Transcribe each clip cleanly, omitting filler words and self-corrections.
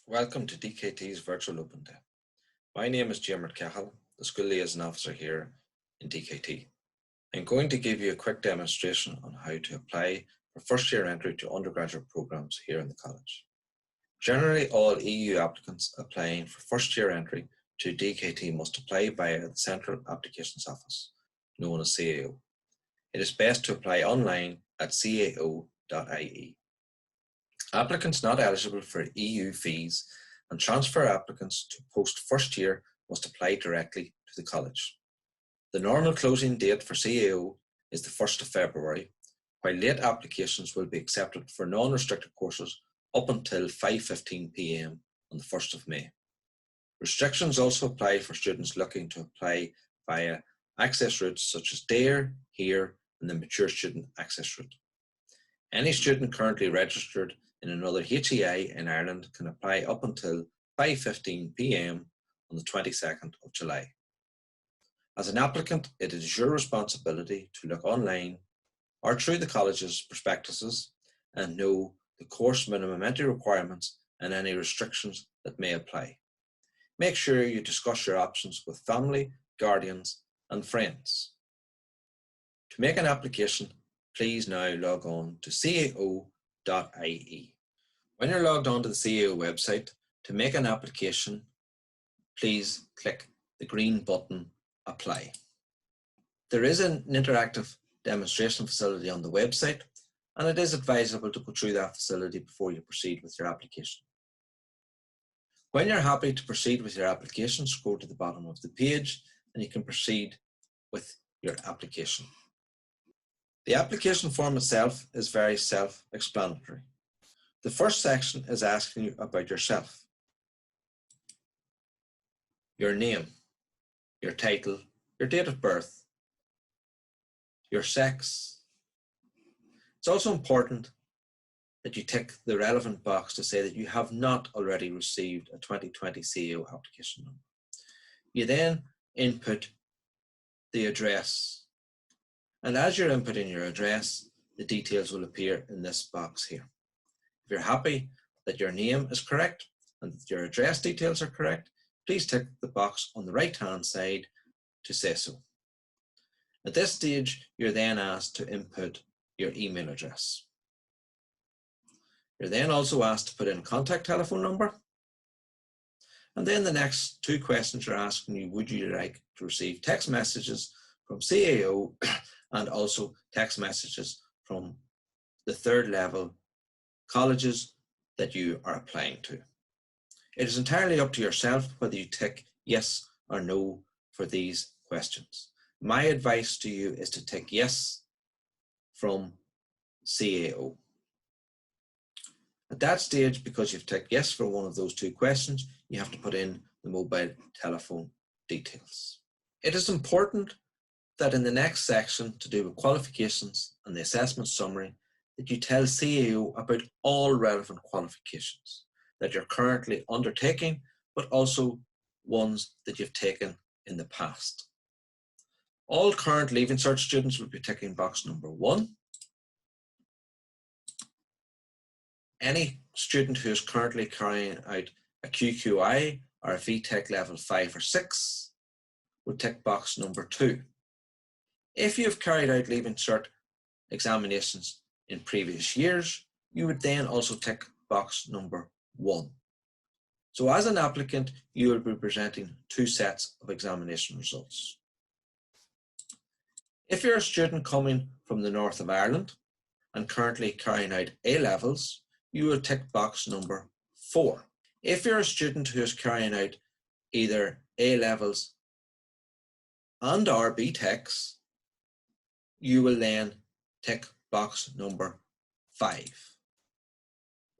Welcome to DKT's Virtual Open Day. My name is Jim Cahill, the School Liaison Officer here in DKT. I'm going to give you a quick demonstration on how to apply for first year entry to undergraduate programs here in the college. Generally, all EU applicants applying for first year entry to DKT must apply via the Central Applications Office, known as CAO. It is best to apply online at cao.ie. Applicants not eligible for EU fees and transfer applicants to post first year must apply directly to the college. The normal closing date for CAO is the 1st of February, while late applications will be accepted for non-restricted courses up until 5:15 p.m. on the 1st of May. Restrictions also apply for students looking to apply via access routes such as DARE, HERE, and the Mature Student Access Route. Any student currently registered in another HEI in Ireland can apply up until 5:15 p.m. on the 22nd of July. As an applicant, it is your responsibility to look online or through the college's prospectuses and know the course minimum entry requirements and any restrictions that may apply. Make sure you discuss your options with family, guardians, and friends. To make an application, please now log on to cao.ie. When you're logged on to the CAO website, to make an application, please click the green button, Apply. There is an interactive demonstration facility on the website, and it is advisable to go through that facility before you proceed with your application. When you're happy to proceed with your application, scroll to the bottom of the page and you can proceed with your application. The application form itself is very self-explanatory. The first section is asking you about yourself. Your name, your title, your date of birth, your sex. It's also important that you tick the relevant box to say that you have not already received a 2020 CAO application number. You then input the address, and as you're inputting your address, the details will appear in this box here. If you're happy that your name is correct and that your address details are correct, please tick the box on the right-hand side to say so. At this stage, you're then asked to input your email address. You're then also asked to put in a contact telephone number. And then the next two questions are asking you, would you like to receive text messages from CAO and also text messages from the third level colleges that you are applying to. It is entirely up to yourself whether you tick yes or no for these questions. My advice to you is to tick yes from CAO. At that stage, because you've ticked yes for one of those two questions, you have to put in the mobile telephone details. It is important that in the next section to do with qualifications and the assessment summary, that you tell CAO about all relevant qualifications that you're currently undertaking, but also ones that you've taken in the past. All current Leaving Cert students will be ticking box number 1. Any student who is currently carrying out a QQI or a VTech level 5 or 6 will tick box number 2. If you've carried out Leaving Cert examinations in previous years, you would then also tick box number 1. So as an applicant, you will be presenting 2 sets of examination results. If you're a student coming from the north of Ireland and currently carrying out A-levels, you will tick box number 4. If you're a student who is carrying out either A-levels and or BTECs, you will then tick box number 5.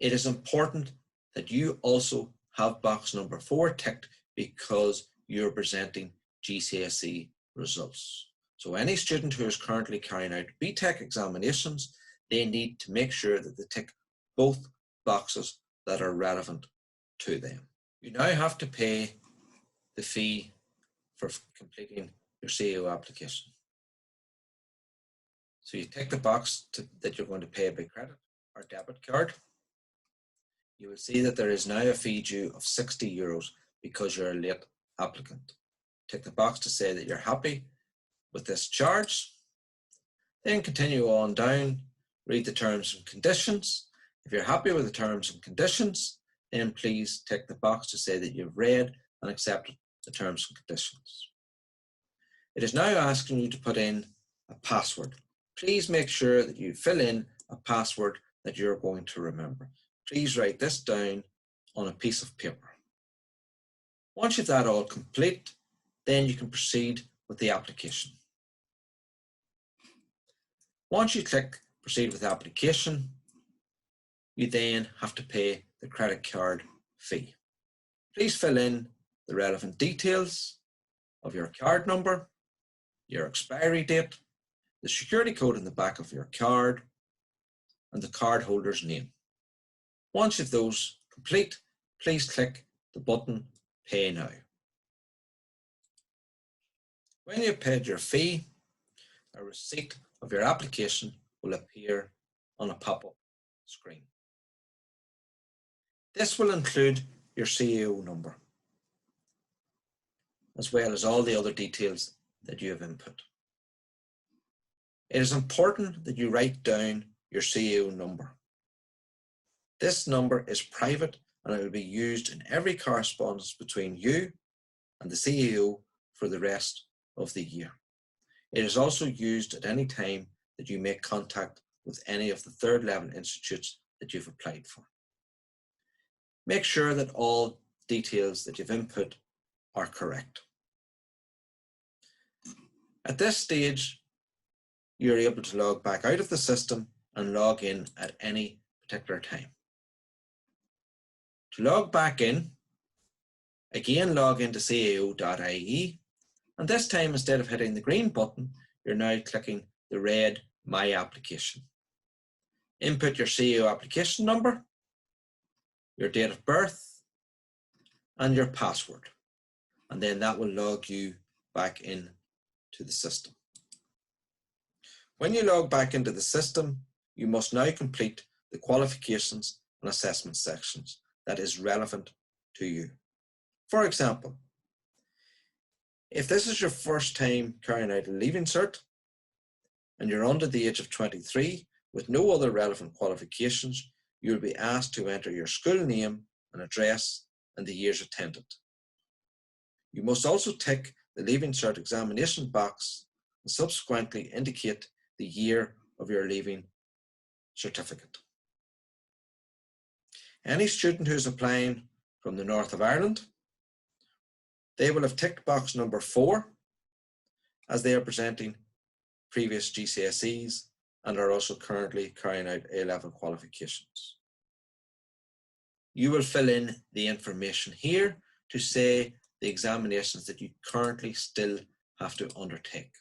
It is important that you also have box number 4 ticked because you're presenting GCSE results. So any student who is currently carrying out BTEC examinations, they need to make sure that they tick both boxes that are relevant to them. You now have to pay the fee for completing your CAO application. So you tick the box that you're going to pay by credit or debit card. You will see that there is now a fee due of €60 because you're a late applicant. Tick the box to say that you're happy with this charge. Then continue on down, read the terms and conditions. If you're happy with the terms and conditions, then please tick the box to say that you've read and accepted the terms and conditions. It is now asking you to put in a password. Please make sure that you fill in a password that you're going to remember. Please write this down on a piece of paper. Once you've that all complete, then you can proceed with the application. Once you click proceed with application, you then have to pay the credit card fee. Please fill in the relevant details of your card number, your expiry date, the security code in the back of your card, and the cardholder's name. Once you've those complete, please click the button Pay Now. When you've paid your fee, a receipt of your application will appear on a pop-up screen. This will include your CAO number, as well as all the other details that you have input. It is important that you write down your CAO number. This number is private and it will be used in every correspondence between you and the CAO for the rest of the year. It is also used at any time that you make contact with any of the third level institutes that you've applied for. Make sure that all details that you've input are correct. At this stage, you're able to log back out of the system and log in at any particular time. To log back in, again log into cao.ie, and this time instead of hitting the green button, you're now clicking the red My Application. Input your CAO application number, your date of birth, and your password, and then that will log you back in to the system. When you log back into the system, you must now complete the qualifications and assessment sections that is relevant to you. For example, if this is your first time carrying out a Leaving Cert and you're under the age of 23 with no other relevant qualifications, you'll be asked to enter your school name and address and the years attended. You must also tick the Leaving Cert examination box and subsequently indicate the year of your Leaving Certificate. Any student who's applying from the north of Ireland, they will have ticked box number 4 as they are presenting previous GCSEs and are also currently carrying out A-level qualifications. You will fill in the information here to say the examinations that you currently still have to undertake.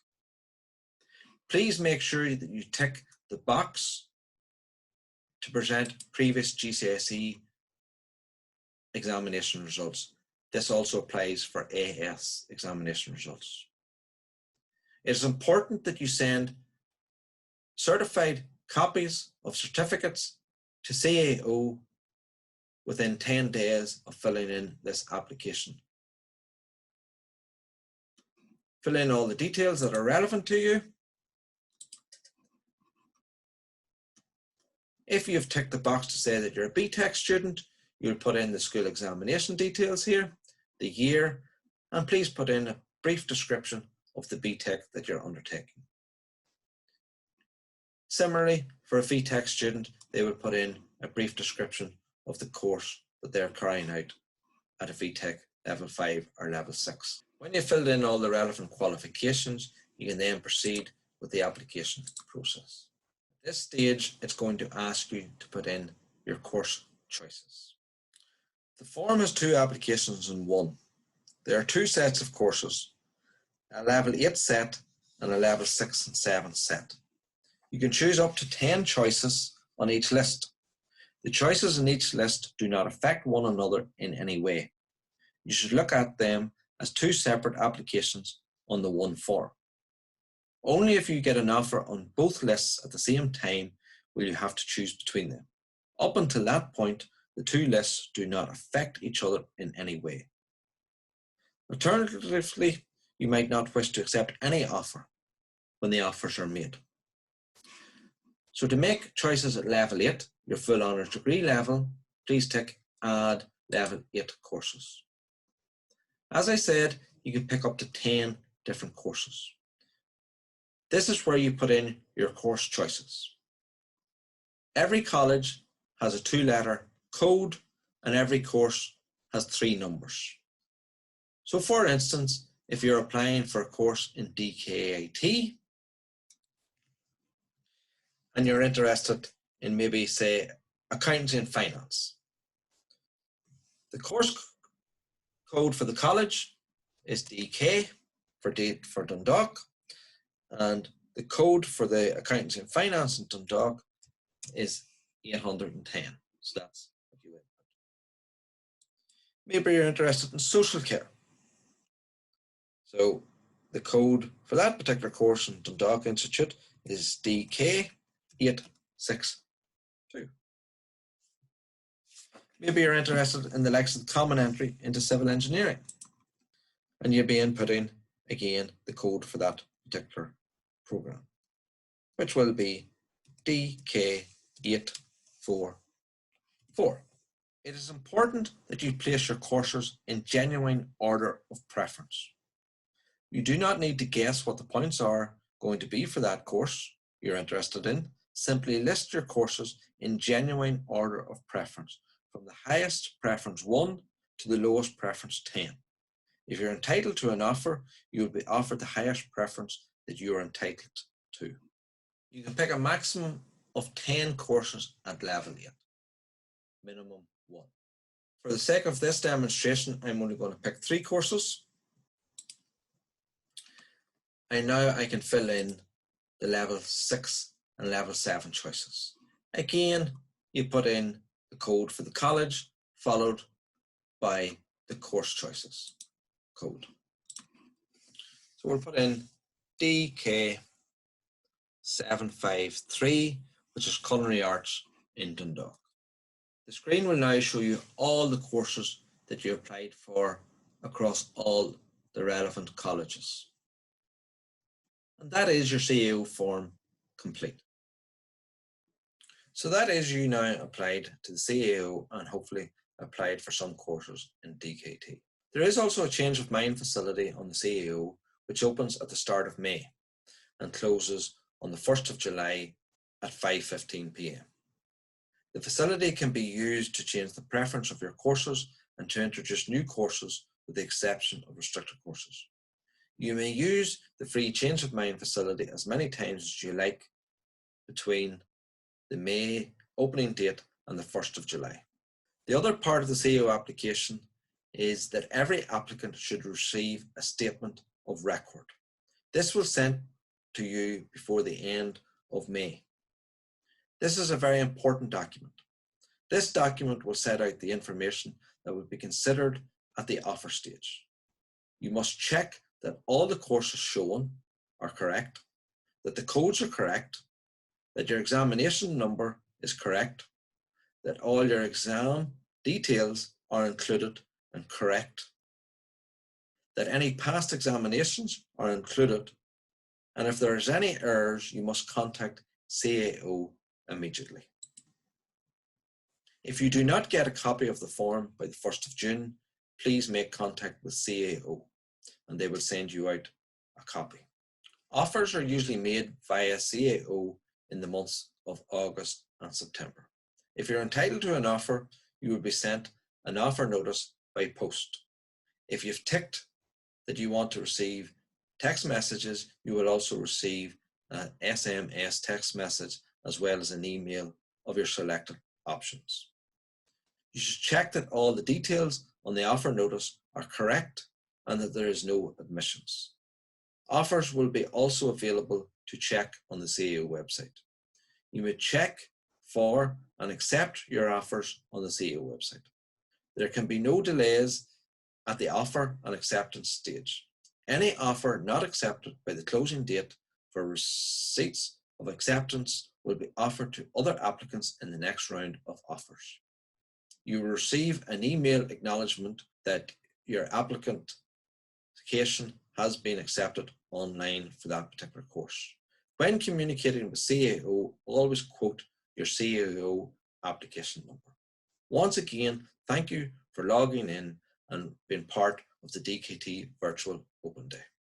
Please make sure that you tick the box to present previous GCSE examination results. This also applies for AS examination results. It is important that you send certified copies of certificates to CAO within 10 days of filling in this application. Fill in all the details that are relevant to you. If you've ticked the box to say that you're a BTEC student, you'll put in the school examination details here, the year, and please put in a brief description of the BTEC that you're undertaking. Similarly, for a VTEC student, they would put in a brief description of the course that they're carrying out at a VTEC level 5 or level 6. When you've filled in all the relevant qualifications, you can then proceed with the application process. At this stage, it's going to ask you to put in your course choices. The form has 2 applications in one. There are 2 sets of courses, a level 8 set and a level 6 and 7 set. You can choose up to 10 choices on each list. The choices in each list do not affect one another in any way. You should look at them as 2 separate applications on the one form. Only if you get an offer on both lists at the same time will you have to choose between them. Up until that point, the two lists do not affect each other in any way. Alternatively, you might not wish to accept any offer when the offers are made. So to make choices at level 8, your full honours degree level, please tick Add Level 8 courses. As I said, you can pick up to 10 different courses. This is where you put in your course choices. Every college has a 2-letter code and every course has 3 numbers. So for instance, if you're applying for a course in DKIT and you're interested in maybe say accountancy and finance, the course code for the college is DK for Dundalk, and the code for the accountancy and finance in Dundalk is 810. So that's what you input. Maybe you're interested in social care. So the code for that particular course in Dundalk Institute is DK862. Maybe you're interested in the likes of the common entry into civil engineering, and you'll be inputting again the code for that particular program, which will be DK844. It is important that you place your courses in genuine order of preference. You do not need to guess what the points are going to be for that course you're interested in. Simply list your courses in genuine order of preference, from the highest preference 1 to the lowest preference 10. If you're entitled to an offer, you will be offered the highest preference that you are entitled to. You can pick a maximum of 10 courses at level 8, minimum 1. For the sake of this demonstration, I'm only going to pick 3 courses. And now I can fill in the level 6 and level 7 choices. Again, you put in the code for the college, followed by the course choices code. So we'll put in DK753, which is Culinary Arts in Dundalk. The screen will now show you all the courses that you applied for across all the relevant colleges. And that is your CAO form complete. So that is you now applied to the CAO and hopefully applied for some courses in DKT. There is also a change of mind facility on the CAO, which opens at the start of May and closes on the 1st of July at 5:15 p.m. The facility can be used to change the preference of your courses and to introduce new courses with the exception of restricted courses. You may use the free change of mind facility as many times as you like between the May opening date and the 1st of July. The other part of the CAO application is that every applicant should receive a statement of record. This was sent to you before the end of May. This is a very important document. This document will set out the information that will be considered at the offer stage. You must check that all the courses shown are correct, that the codes are correct, that your examination number is correct, that all your exam details are included and correct, that any past examinations are included, and if there is any errors, you must contact CAO immediately. If you do not get a copy of the form by the 1st of June, please make contact with CAO and they will send you out a copy. Offers are usually made via CAO in the months of August and September. If you're entitled to an offer, you will be sent an offer notice by post. If you've ticked that you want to receive text messages, you will also receive an SMS text message as well as an email of your selected options. You should check that all the details on the offer notice are correct and that there is no admissions. Offers will be also available to check on the CAO website. You may check for and accept your offers on the CAO website. There can be no delays at the offer and acceptance stage. Any offer not accepted by the closing date for receipts of acceptance will be offered to other applicants in the next round of offers. you will receive an email acknowledgement that your application has been accepted online for that particular course. When communicating with CAO, always quote your CAO application number. Once again, thank you for logging in and being part of the DKT Virtual Open Day.